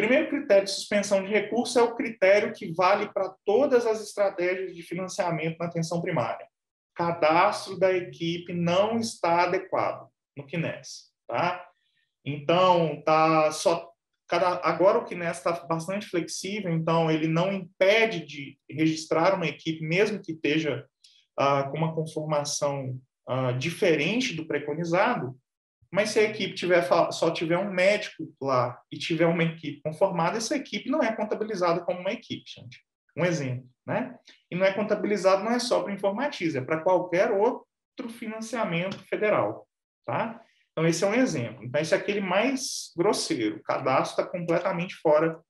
Primeiro critério de suspensão de recurso é o critério que vale para todas as estratégias de financiamento na atenção primária. Cadastro da equipe não está adequado no CNES, tá? Então, agora o CNES está bastante flexível, então ele não impede de registrar uma equipe, mesmo que esteja com uma conformação diferente do preconizado, mas se a equipe só tiver um médico lá e tiver uma equipe conformada, essa equipe não é contabilizada como uma equipe, gente. Um exemplo, né? E não é contabilizado não é só para Informatiza, é para qualquer outro financiamento federal, tá? Então, esse é um exemplo. Então, esse é aquele mais grosseiro. O cadastro está completamente fora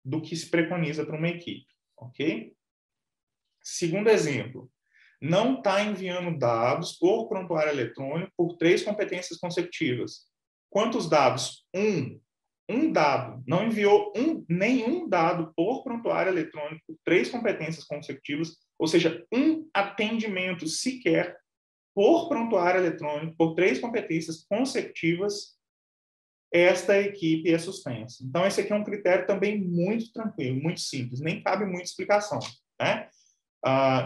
do que se preconiza para uma equipe, ok? Segundo exemplo, não está enviando dados por prontuário eletrônico por 3 competências consecutivas. Quantos dados? Um dado. Não enviou nenhum dado por prontuário eletrônico por 3 competências consecutivas, ou seja, um atendimento sequer por prontuário eletrônico por 3 competências consecutivas, esta equipe é suspensa. Então, esse aqui é um critério também muito tranquilo, muito simples, nem cabe muita explicação, né?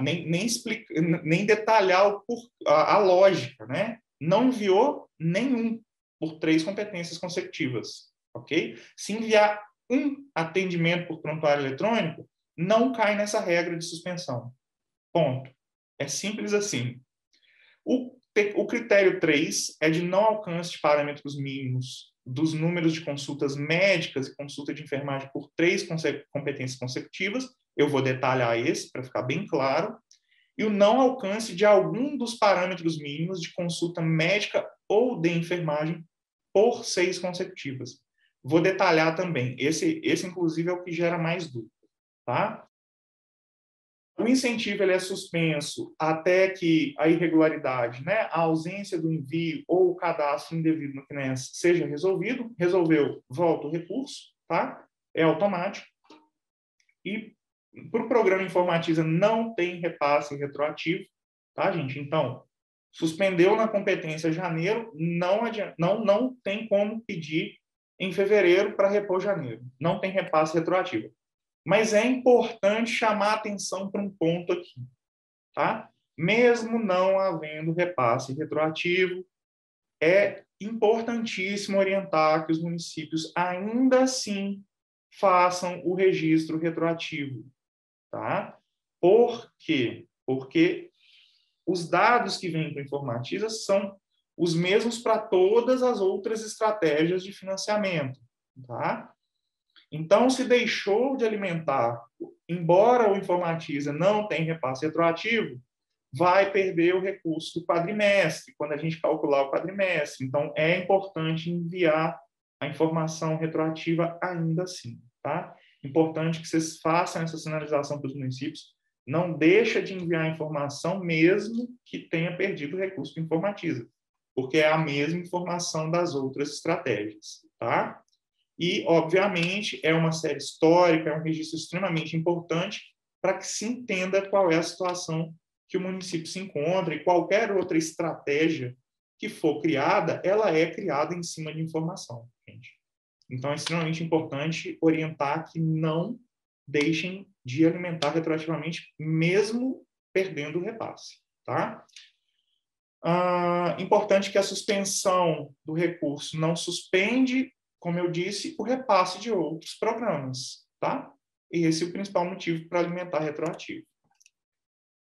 Nem detalhar a lógica, né? Não enviou nenhum por 3 competências consecutivas, ok? Se enviar um atendimento por prontuário eletrônico, não cai nessa regra de suspensão. Ponto. É simples assim. O critério 3 é de não alcance de parâmetros mínimos dos números de consultas médicas e consulta de enfermagem por 3 competências consecutivas. Eu vou detalhar esse para ficar bem claro. E o não alcance de algum dos parâmetros mínimos de consulta médica ou de enfermagem por 6 consecutivas. Vou detalhar também. Esse inclusive, é o que gera mais dúvida, tá? O incentivo ele é suspenso até que a irregularidade, né, a ausência do envio ou o cadastro indevido no CNES seja resolvido. Resolveu, volta o recurso, tá? É automático. E para o programa Informatiza não tem repasse retroativo, tá, gente? Então, suspendeu na competência janeiro, não tem como pedir em fevereiro para repor janeiro. Não tem repasse retroativo. Mas é importante chamar a atenção para um ponto aqui, tá? Mesmo não havendo repasse retroativo, é importantíssimo orientar que os municípios ainda assim façam o registro retroativo, tá? Por quê? Porque os dados que vêm para a Informatiza são os mesmos para todas as outras estratégias de financiamento, tá? Então, se deixou de alimentar, embora o Informatiza não tenha repasse retroativo, vai perder o recurso do quadrimestre, quando a gente calcular o quadrimestre. Então, é importante enviar a informação retroativa ainda assim, tá? Importante que vocês façam essa sinalização para os municípios. Não deixa de enviar a informação mesmo que tenha perdido o recurso do Informatiza, porque é a mesma informação das outras estratégias, tá? E, obviamente, é uma série histórica, é um registro extremamente importante para que se entenda qual é a situação que o município se encontra, e qualquer outra estratégia que for criada, ela é criada em cima de informação, gente. Então, é extremamente importante orientar que não deixem de alimentar retroativamente, mesmo perdendo o repasse, tá? Importante que a suspensão do recurso não suspende, como eu disse, o repasse de outros programas, tá? E esse é o principal motivo para alimentar retroativo.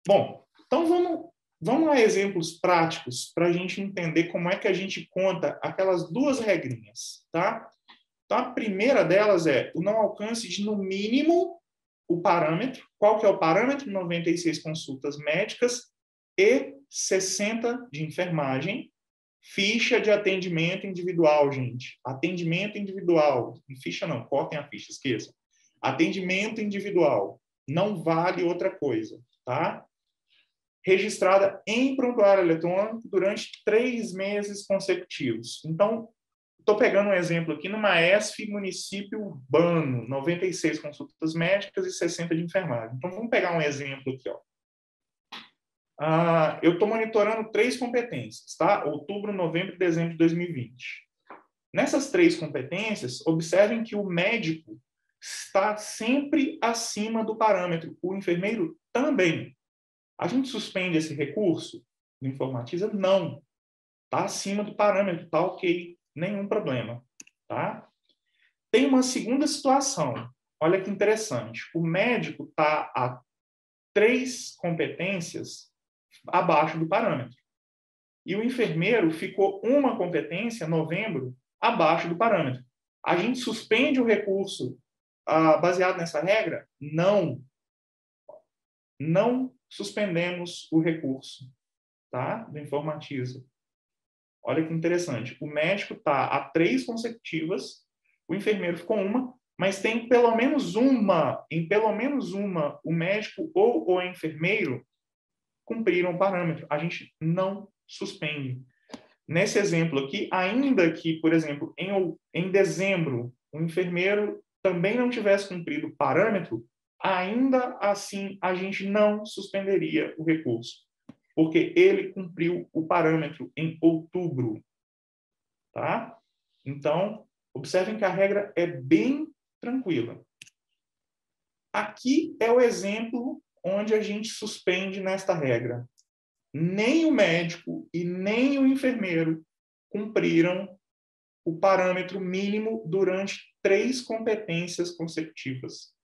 Bom, então vamos a exemplos práticos para a gente entender como é que a gente conta aquelas 2 regrinhas, tá? Então, a primeira delas é o não alcance de, no mínimo, o parâmetro. Qual que é o parâmetro? 96 consultas médicas e 60 de enfermagem. Ficha de atendimento individual, gente. Atendimento individual. Ficha não, cortem a ficha, esqueçam. Atendimento individual. Não vale outra coisa, tá? Registrada em prontuário eletrônico durante 3 meses consecutivos. Então, estou pegando um exemplo aqui numa ESF município urbano, 96 consultas médicas e 60 de enfermagem. Então, vamos pegar um exemplo aqui, ó. Eu estou monitorando 3 competências, tá? Outubro, novembro e dezembro de 2020. Nessas 3 competências, observem que o médico está sempre acima do parâmetro. O enfermeiro também. A gente suspende esse recurso do Informatiza? Não. Está acima do parâmetro, está ok, nenhum problema. Tá? Tem uma segunda situação. Olha que interessante. O médico está a 3 competências abaixo do parâmetro. E o enfermeiro ficou uma competência, novembro, abaixo do parâmetro. A gente suspende o recurso baseado nessa regra? Não. Não suspendemos o recurso, tá? Do Informatiza. Olha que interessante. O médico está a 3 consecutivas, o enfermeiro ficou uma, mas tem pelo menos uma, o médico ou o enfermeiro cumpriram o parâmetro. A gente não suspende. Nesse exemplo aqui, ainda que, por exemplo, em dezembro, o enfermeiro também não tivesse cumprido o parâmetro, ainda assim a gente não suspenderia o recurso, porque ele cumpriu o parâmetro em outubro. Tá? Então, observem que a regra é bem tranquila. Aqui é o exemplo onde a gente suspende nesta regra. Nem o médico e nem o enfermeiro cumpriram o parâmetro mínimo durante 3 competências consecutivas.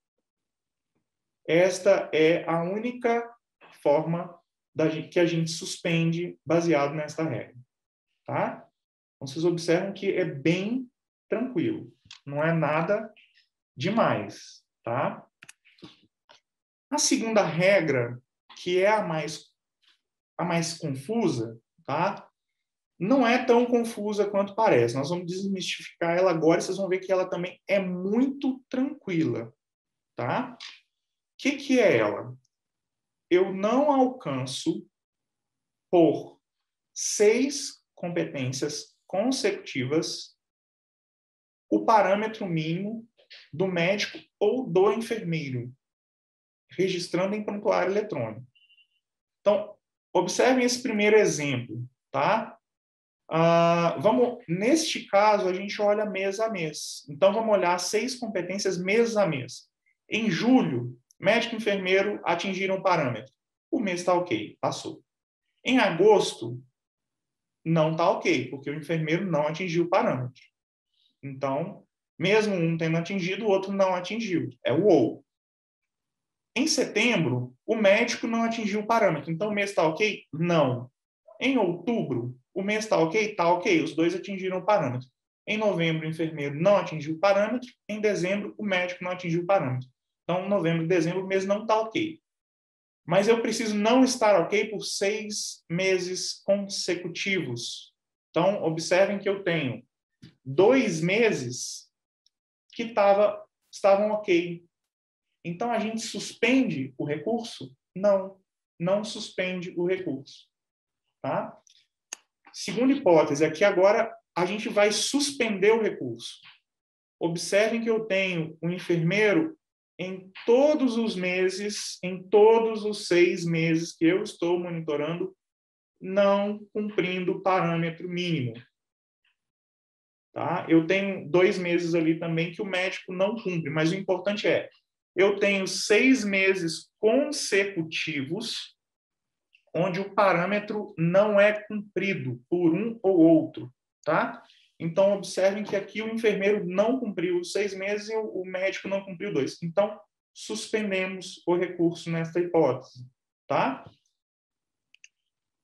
Esta é a única forma que a gente suspende baseado nesta regra. Tá? Então, vocês observam que é bem tranquilo. Não é nada demais. Tá? A segunda regra, que é a mais confusa, tá? Não é tão confusa quanto parece. Nós vamos desmistificar ela agora e vocês vão ver que ela também é muito tranquila. Tá? O que é ela? Eu não alcanço por 6 competências consecutivas o parâmetro mínimo do médico ou do enfermeiro, registrando em prontuário eletrônico. Então, observem esse primeiro exemplo, tá? Neste caso, a gente olha mês a mês. Então, vamos olhar 6 competências mês a mês. Em julho, médico e enfermeiro atingiram o parâmetro. O mês está ok, passou. Em agosto, não está ok, porque o enfermeiro não atingiu o parâmetro. Então, mesmo um tendo atingido, o outro não atingiu. É o ou. Em setembro, o médico não atingiu o parâmetro. Então, o mês está ok? Não. Em outubro, o mês está ok? Está ok. Os dois atingiram o parâmetro. Em novembro, o enfermeiro não atingiu o parâmetro. Em dezembro, o médico não atingiu o parâmetro. Então, novembro e dezembro, o mês não está ok. Mas eu preciso não estar ok por 6 meses consecutivos. Então, observem que eu tenho 2 meses que estavam ok. Então, a gente suspende o recurso? Não, não suspende o recurso. Tá? Segunda hipótese, aqui agora a gente vai suspender o recurso. Observem que eu tenho um enfermeiro em todos os meses, em todos os 6 meses que eu estou monitorando, não cumprindo o parâmetro mínimo. Tá? Eu tenho 2 meses ali também que o médico não cumpre, mas o importante é, eu tenho 6 meses consecutivos onde o parâmetro não é cumprido por um ou outro, tá? Então, observem que aqui o enfermeiro não cumpriu os 6 meses e o médico não cumpriu 2. Então, suspendemos o recurso nesta hipótese, tá?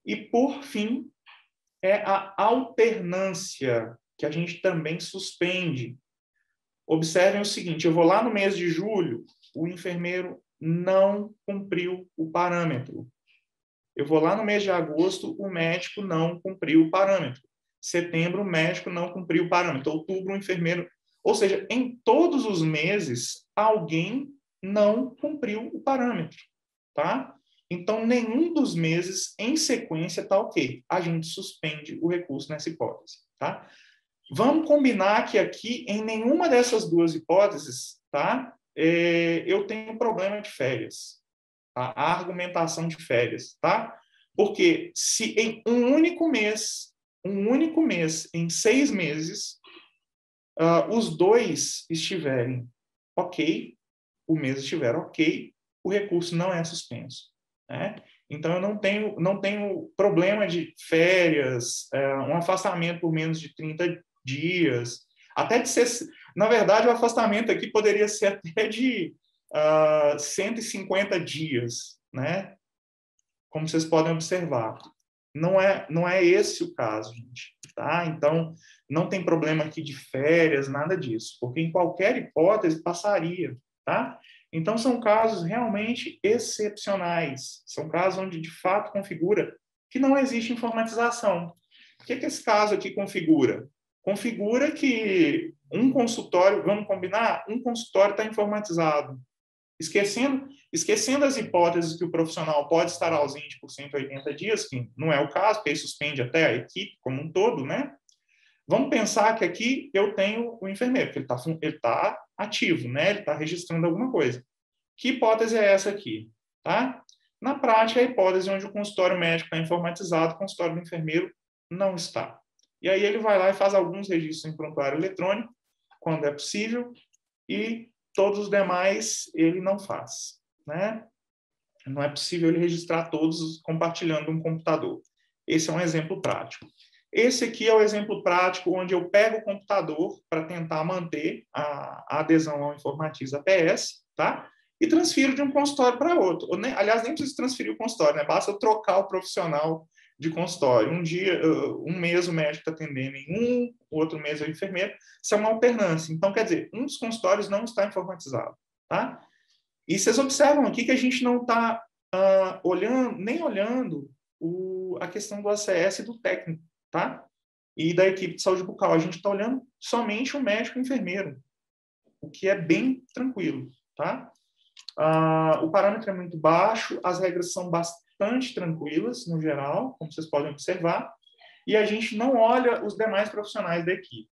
E, por fim, é a alternância, que a gente também suspende. Observem o seguinte, eu vou lá no mês de julho, o enfermeiro não cumpriu o parâmetro. Eu vou lá no mês de agosto, o médico não cumpriu o parâmetro. Setembro, o médico não cumpriu o parâmetro. Outubro, o enfermeiro... Ou seja, em todos os meses, alguém não cumpriu o parâmetro. Tá? Então, nenhum dos meses em sequência está ok. A gente suspende o recurso nessa hipótese. Tá? Vamos combinar que aqui, em nenhuma dessas duas hipóteses, tá? Eu tenho problema de férias. Tá? A argumentação de férias. Tá? Porque se em um único mês, em 6 meses, os dois estiverem ok, o mês estiver ok, o recurso não é suspenso, né? Então, eu não tenho problema de férias, um afastamento por menos de 30 dias, até de ser... Na verdade, o afastamento aqui poderia ser até de 150 dias, né? Como vocês podem observar. Não é esse o caso, gente. Tá? Então, não tem problema aqui de férias, nada disso, porque em qualquer hipótese passaria. Tá? Então, são casos realmente excepcionais. São casos onde, de fato, configura que não existe informatização. O que esse caso aqui configura? Configura que um consultório, vamos combinar, um consultório está informatizado. Esquecendo as hipóteses que o profissional pode estar ausente por 180 dias, que não é o caso, porque aí suspende até a equipe como um todo, né? Vamos pensar que aqui eu tenho o enfermeiro, que ele tá ativo, né? Ele está registrando alguma coisa. Que hipótese é essa aqui? Tá? Na prática, a hipótese onde o consultório médico está informatizado, o consultório do enfermeiro não está. E aí ele vai lá e faz alguns registros em prontuário eletrônico, quando é possível, e todos os demais ele não faz, né? Não é possível ele registrar todos compartilhando um computador. Esse é um exemplo prático. Esse aqui é o exemplo prático onde eu pego o computador para tentar manter a adesão ao Informatiza PS, tá? E transfiro de um consultório para outro. Aliás, nem preciso transferir o consultório, né? Basta eu trocar o profissional de consultório. Um mês o médico está atendendo em um, o outro mês é o enfermeiro. Isso é uma alternância. Então, quer dizer, um dos consultórios não está informatizado, tá? E vocês observam aqui que a gente não está olhando a questão do ACS e do técnico, tá? E da equipe de saúde bucal. A gente está olhando somente o médico e o enfermeiro, o que é bem tranquilo, tá? O parâmetro é muito baixo, as regras são bastante tranquilas, no geral, como vocês podem observar, e a gente não olha os demais profissionais da equipe.